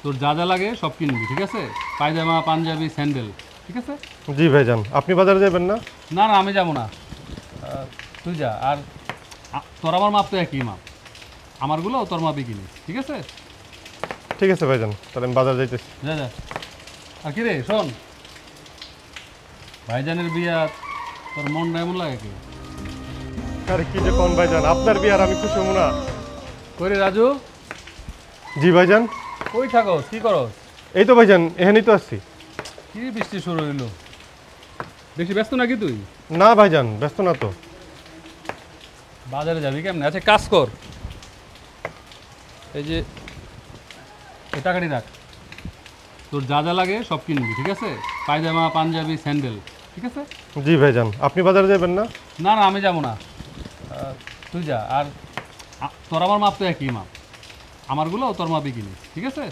তোর যা যা লাগে সব কিনবি, ঠিক আছে? পায়জামা, পাঞ্জাবি, স্যান্ডেল, ঠিক আছে? জি ভাইজান, আপনি বাজারে যাবেন না? না না, আমি যাবো না। তুই যা। আর তোর আমার মাপ তো একই মাপ, আমারগুলো তোর মাপই কিনিস, ঠিক আছে? ঠিক আছে ভাইজান, তাহলে আমি বাজার যাইতেছি। যা যা। আর কি রে, শোন, ভাইজানের বিয়া তোর মনটা এমন লাগে কি? আরে কি যে কোন ভাইজান, আপনার বিয়ার আমি খুশি হবো না? কই রে রাজু? জি ভাইজান। কই থাকস, কি করস? এই তো ভাইজান, এখানেই তো আসছি। কি বৃষ্টি শুরু হইলো? বেশি ব্যস্ত নাকি তুই? না ভাইজান, ব্যস্ত না তো। বাজারে যাবি কেমনে? আচ্ছা কাজ কর, এই যে এই টাকাটি রাখ, তোর যা যা লাগে সব কিনবি, ঠিক আছে? পায়জামা, পাঞ্জাবি, স্যান্ডেল, ঠিক আছে? জি ভাইজান, আপনি বাজারে যাবেন না? না না, আমি যাবো না। তুই যা। আর তোর আমার মাপ তো একই মাপ, আমারগুলো তোর মাপই কিনিস, ঠিক আছে?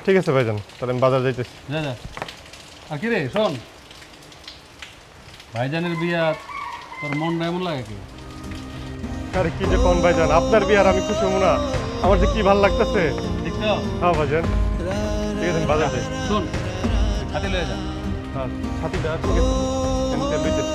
ঠিক আছে ভাইজান, তাহলে আমি বাজার যাইতেছি। যা যা। আর কি রে, শোন, ভাইজানের বিয়া তোর মনটা এমন লাগে কি? আরে কি যে কোন ভাইজান, আপনার বিয়ার আমি খুশি হবো না? আমার যে কি ভালো লাগতেছে। দেখছো? হ্যাঁ ভাইজান, ঠিক আছে, আমি বাজার যাই। শোন, সাথে লয়ে যা। হ্যাঁ, সাথীটা ঠিক আছে, আমি তেল লইতেছি।